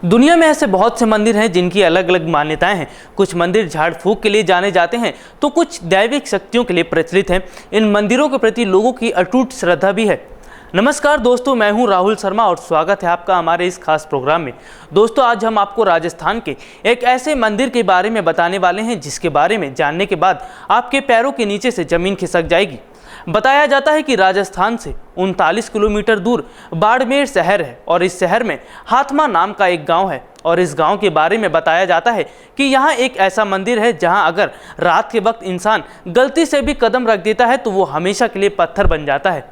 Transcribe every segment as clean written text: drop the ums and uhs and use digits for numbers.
दुनिया में ऐसे बहुत से मंदिर हैं जिनकी अलग अलग मान्यताएं हैं। कुछ मंदिर झाड़ फूक के लिए जाने जाते हैं तो कुछ दैविक शक्तियों के लिए प्रचलित हैं। इन मंदिरों के प्रति लोगों की अटूट श्रद्धा भी है। नमस्कार दोस्तों, मैं हूं राहुल शर्मा और स्वागत है आपका हमारे इस खास प्रोग्राम में। दोस्तों, आज हम आपको राजस्थान के एक ऐसे मंदिर के बारे में बताने वाले हैं जिसके बारे में जानने के बाद आपके पैरों के नीचे से जमीन खिसक जाएगी। बताया जाता है कि राजस्थान से 39 किलोमीटर दूर बाड़मेर शहर है और इस शहर में हाथमा नाम का एक गांव है और इस गांव के बारे में बताया जाता है कि यहाँ एक ऐसा मंदिर है जहां अगर रात के वक्त इंसान गलती से भी कदम रख देता है तो वो हमेशा के लिए पत्थर बन जाता है।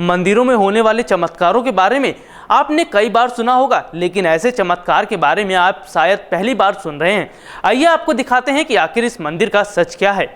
मंदिरों में होने वाले चमत्कारों के बारे में आपने कई बार सुना होगा, लेकिन ऐसे चमत्कार के बारे में आप शायद पहली बार सुन रहे हैं। आइए आपको दिखाते हैं कि आखिर इस मंदिर का सच क्या है।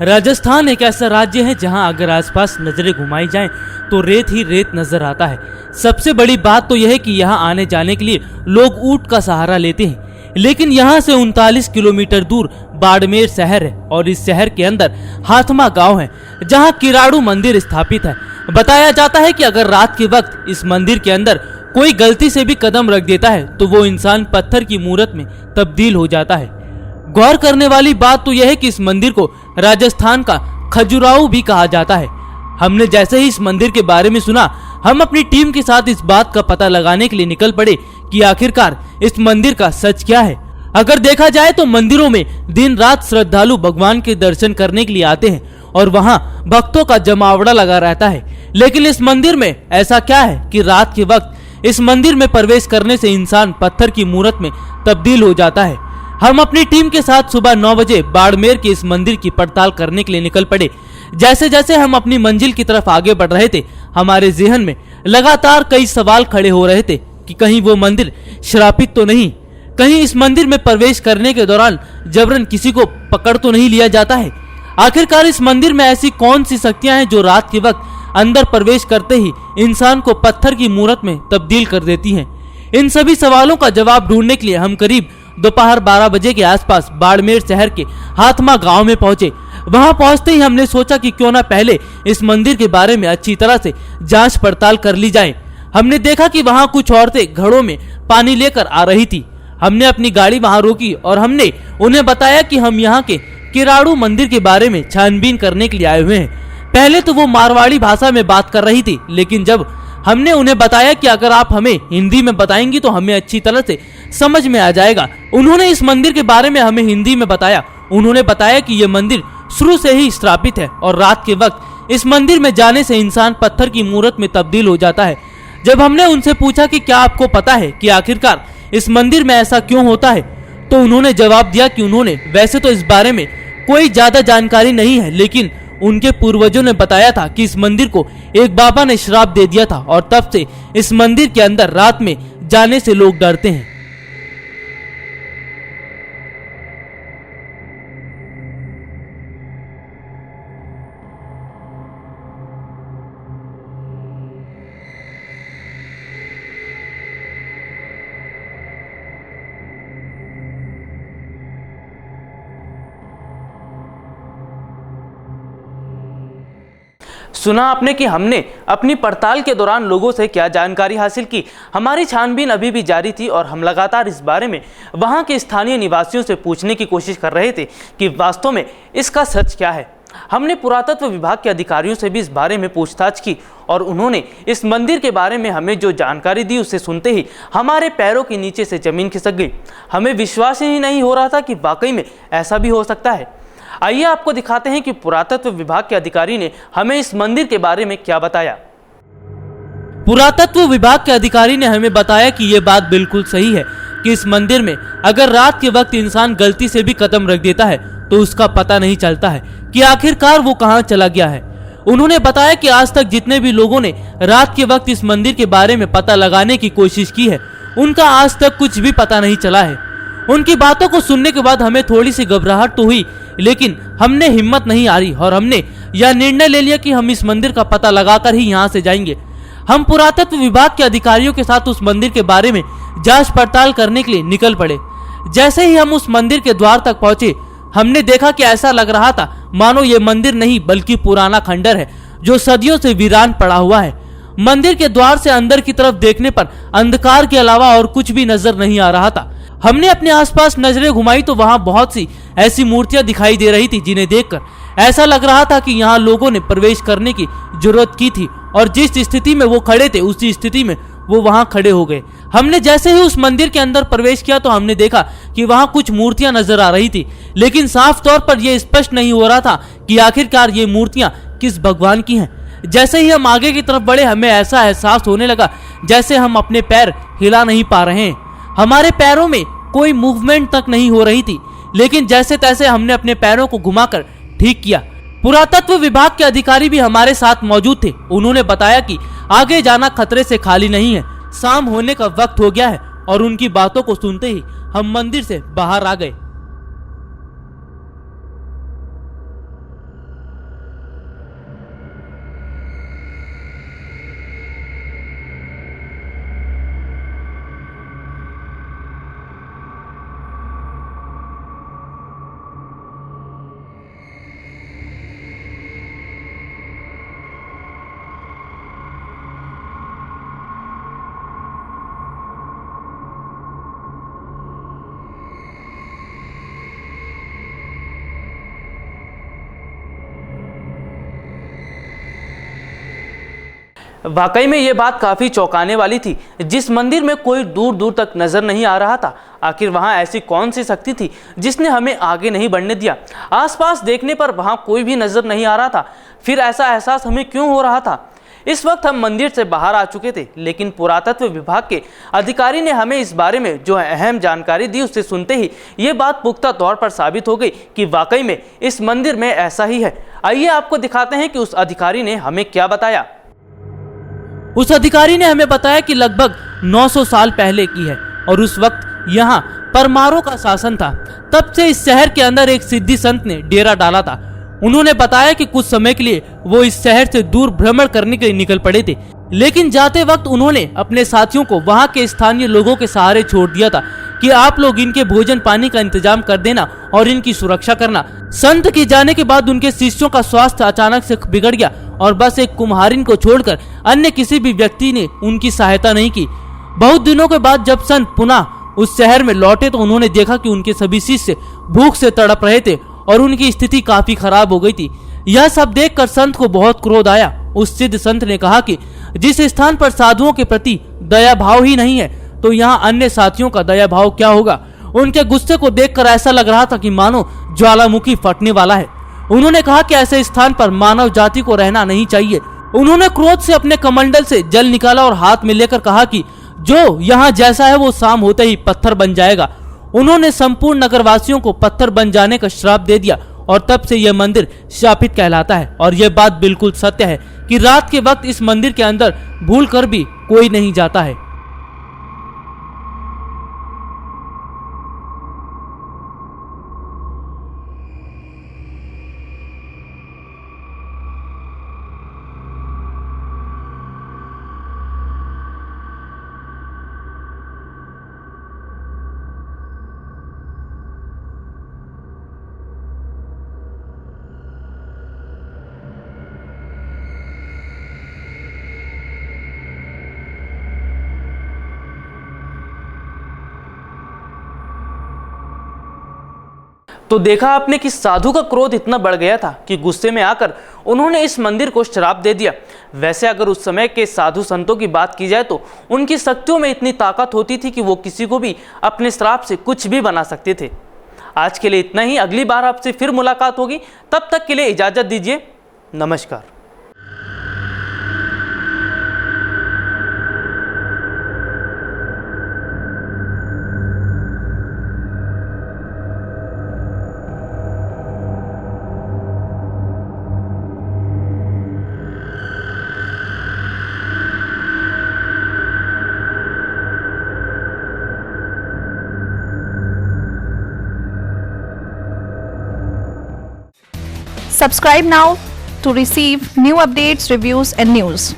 राजस्थान एक ऐसा राज्य है जहां अगर आसपास नजरें घुमाई जाएं तो रेत ही रेत नजर आता है। सबसे बड़ी बात तो यह है कि यहां आने जाने के लिए लोग ऊंट का सहारा लेते हैं, लेकिन यहां से 39 किलोमीटर दूर बाड़मेर शहर है और इस शहर के अंदर हाथमा गांव है जहां किराड़ू मंदिर स्थापित है। बताया जाता है कि अगर रात के वक्त इस मंदिर के अंदर कोई गलती से भी कदम रख देता है तो वो इंसान पत्थर की मूरत में तब्दील हो जाता है। गौर करने वाली बात तो यह है कि इस मंदिर को राजस्थान का खजुराहो भी कहा जाता है। हमने जैसे ही इस मंदिर के बारे में सुना, हम अपनी टीम के साथ इस बात का पता लगाने के लिए निकल पड़े कि आखिरकार इस मंदिर का सच क्या है। अगर देखा जाए तो मंदिरों में दिन रात श्रद्धालु भगवान के दर्शन करने के लिए आते हैं और वहां भक्तों का जमावड़ा लगा रहता है। लेकिन इस मंदिर में ऐसा क्या है कि रात के वक्त इस मंदिर में प्रवेश करने से इंसान पत्थर की मूरत में तब्दील हो जाता है। हम अपनी टीम के साथ सुबह 9 बजे बाड़मेर के इस मंदिर की पड़ताल करने के लिए निकल पड़े। जैसे जैसे हम अपनी मंजिल की तरफ आगे बढ़ रहे थे, हमारे ज़हन में लगातार कई सवाल खड़े हो रहे थे कि कहीं वो मंदिर श्रापित तो नहीं, कहीं इस मंदिर में प्रवेश करने के दौरान जबरन किसी को पकड़ तो नहीं लिया जाता है। आखिरकार इस मंदिर में ऐसी कौन सी शक्तियां हैं जो रात के वक्त अंदर प्रवेश करते ही इंसान को पत्थर की मूरत में तब्दील कर देती हैं। इन सभी सवालों का जवाब ढूंढने के लिए हम करीब दोपहर 12 बजे के आसपास बाड़मेर शहर के हाथमा गांव में पहुंचे। वहां पहुंचते ही हमने सोचा कि क्यों ना पहले इस मंदिर के बारे में अच्छी तरह से जांच पड़ताल कर ली जाए। हमने देखा कि वहां कुछ औरतें घड़ों में पानी लेकर आ रही थी। हमने अपनी गाड़ी वहां रोकी और हमने उन्हें बताया कि हम यहाँ के किराड़ू मंदिर के बारे में छानबीन करने के लिए आए हुए हैं। पहले तो वो मारवाड़ी भाषा में बात कर रही थी, लेकिन जब हमने उन्हें बताया कि अगर आप हमें हिंदी में बताएंगी तो हमें अच्छी तरह से समझ में आ जाएगा, उन्होंने इस मंदिर के बारे में हमें हिंदी में बताया। उन्होंने बताया कि ये मंदिर शुरू से ही स्थापित है और रात के वक्त इस मंदिर में जाने से इंसान पत्थर की मूरत में तब्दील हो जाता है। जब हमने उनसे पूछा कि क्या आपको पता है कि आखिरकार इस मंदिर में ऐसा क्यों होता है, तो उन्होंने जवाब दिया कि उन्होंने वैसे तो इस बारे में कोई ज्यादा जानकारी नहीं है, लेकिन उनके पूर्वजों ने बताया था कि इस मंदिर को एक बाबा ने श्राप दे दिया था और तब से इस मंदिर के अंदर रात में जाने से लोग डरते हैं। सुना आपने कि हमने अपनी पड़ताल के दौरान लोगों से क्या जानकारी हासिल की। हमारी छानबीन अभी भी जारी थी और हम लगातार इस बारे में वहां के स्थानीय निवासियों से पूछने की कोशिश कर रहे थे कि वास्तव में इसका सच क्या है। हमने पुरातत्व विभाग के अधिकारियों से भी इस बारे में पूछताछ की और उन्होंने इस मंदिर के बारे में हमें जो जानकारी दी उसे सुनते ही हमारे पैरों के नीचे से जमीन खिसक गई। हमें विश्वास ही नहीं हो रहा था कि वाकई में ऐसा भी हो सकता है। आइए आपको दिखाते हैं कि पुरातत्व विभाग के अधिकारी ने हमें इस मंदिर के बारे में क्या बताया। पुरातत्व विभाग के अधिकारी ने हमें बताया कि यह बात बिल्कुल सही है कि इस मंदिर में अगर रात के वक्त इंसान गलती से भी कदम रख देता है तो उसका पता नहीं चलता है कि आखिरकार वो कहां चला गया है। उन्होंने बताया कि आज तक जितने भी लोगों ने रात के वक्त इस मंदिर के बारे में पता लगाने की कोशिश की है, उनका आज तक कुछ भी पता नहीं चला है। उनकी बातों को सुनने के बाद हमें थोड़ी सी घबराहट तो हुई, लेकिन हमने हिम्मत नहीं हारी और हमने यह निर्णय ले लिया कि हम इस मंदिर का पता लगाकर ही यहाँ से जाएंगे। हम पुरातत्व विभाग के अधिकारियों के साथ उस मंदिर के बारे में जांच पड़ताल करने के लिए निकल पड़े। जैसे ही हम उस मंदिर के द्वार तक पहुंचे, हमने देखा कि ऐसा लग रहा था मानो ये मंदिर नहीं बल्कि पुराना खंडर है जो सदियों से वीरान पड़ा हुआ है। मंदिर के द्वार से अंदर की तरफ देखने पर अंधकार के अलावा और कुछ भी नजर नहीं आ रहा था। हमने अपने आसपास नजरें घुमाई तो वहाँ बहुत सी ऐसी मूर्तियां दिखाई दे रही थी जिन्हें देखकर ऐसा लग रहा था कि यहाँ लोगों ने प्रवेश करने की जरूरत की थी और जिस स्थिति में वो खड़े थे उसी स्थिति में वो वहाँ खड़े हो गए। हमने जैसे ही उस मंदिर के अंदर प्रवेश किया तो हमने देखा कि वहाँ कुछ मूर्तियां नजर आ रही थी, लेकिन साफ तौर पर यह स्पष्ट नहीं हो रहा था कि आखिरकार ये मूर्तियां किस भगवान की हैं। जैसे ही हम आगे की तरफ बढ़े हमें ऐसा एहसास होने लगा जैसे हम अपने पैर हिला नहीं पा रहे हैं। हमारे पैरों में कोई मूवमेंट तक नहीं हो रही थी, लेकिन जैसे तैसे हमने अपने पैरों को घुमाकर ठीक किया। पुरातत्व विभाग के अधिकारी भी हमारे साथ मौजूद थे। उन्होंने बताया कि आगे जाना खतरे से खाली नहीं है, शाम होने का वक्त हो गया है और उनकी बातों को सुनते ही हम मंदिर से बाहर आ गए। वाकई में ये बात काफी चौंकाने वाली थी। जिस मंदिर में कोई दूर दूर तक नजर नहीं आ रहा था, आखिर वहां ऐसी कौन सी शक्ति थी जिसने हमें आगे नहीं बढ़ने दिया। आसपास देखने पर वहां कोई भी नजर नहीं आ रहा था, फिर ऐसा एहसास हमें क्यों हो रहा था। इस वक्त हम मंदिर से बाहर आ चुके थे, लेकिन पुरातत्व विभाग के अधिकारी ने हमें इस बारे में जो अहम जानकारी दी उससे सुनते ही ये बात पुख्ता तौर पर साबित हो गई कि वाकई में इस मंदिर में ऐसा ही है। आइए आपको दिखाते हैं कि उस अधिकारी ने हमें क्या बताया। उस अधिकारी ने हमें बताया कि लगभग 900 साल पहले की है और उस वक्त यहाँ परमारों का शासन था। तब से इस शहर के अंदर एक सिद्धि संत ने डेरा डाला था। उन्होंने बताया कि कुछ समय के लिए वो इस शहर से दूर भ्रमण करने के लिए निकल पड़े थे, लेकिन जाते वक्त उन्होंने अपने साथियों को वहाँ के स्थानीय लोगों के सहारे छोड़ दिया था कि आप लोग इनके भोजन पानी का इंतजाम कर देना और इनकी सुरक्षा करना। संत के जाने के बाद उनके शिष्यों का स्वास्थ्य अचानक से बिगड़ गया और बस एक कुम्हारिन को छोड़कर अन्य किसी भी व्यक्ति ने उनकी सहायता नहीं की। बहुत दिनों के बाद जब संत पुनः उस शहर में लौटे तो उन्होंने देखा कि उनके सभी शिष्य भूख से तड़प रहे थे और उनकी स्थिति काफी खराब हो गई थी। यह सब देखकर संत को बहुत क्रोध आया। उस सिद्ध संत ने कहा कि जिस स्थान पर साधुओं के प्रति दया भाव ही नहीं है तो यहाँ अन्य साथियों का दया भाव क्या होगा। उनके गुस्से को देखकर ऐसा लग रहा था कि मानो ज्वालामुखी फटने वाला है। उन्होंने कहा कि ऐसे स्थान पर मानव जाति को रहना नहीं चाहिए। उन्होंने क्रोध से अपने कमंडल से जल निकाला और हाथ में लेकर कहा कि जो यहाँ जैसा है वो शाम होते ही पत्थर बन जाएगा। उन्होंने संपूर्ण नगरवासियों को पत्थर बन जाने का श्राप दे दिया और तब से यह मंदिर शापित कहलाता है। और यह बात बिल्कुल सत्य है कि रात के वक्त इस मंदिर के अंदर भूल कर भी कोई नहीं जाता है। तो देखा आपने कि साधु का क्रोध इतना बढ़ गया था कि गुस्से में आकर उन्होंने इस मंदिर को श्राप दे दिया। वैसे अगर उस समय के साधु संतों की बात की जाए तो उनकी शक्तियों में इतनी ताकत होती थी कि वो किसी को भी अपने श्राप से कुछ भी बना सकते थे। आज के लिए इतना ही। अगली बार आपसे फिर मुलाकात होगी, तब तक के लिए इजाजत दीजिए। नमस्कार। Subscribe now to receive new updates, reviews and news.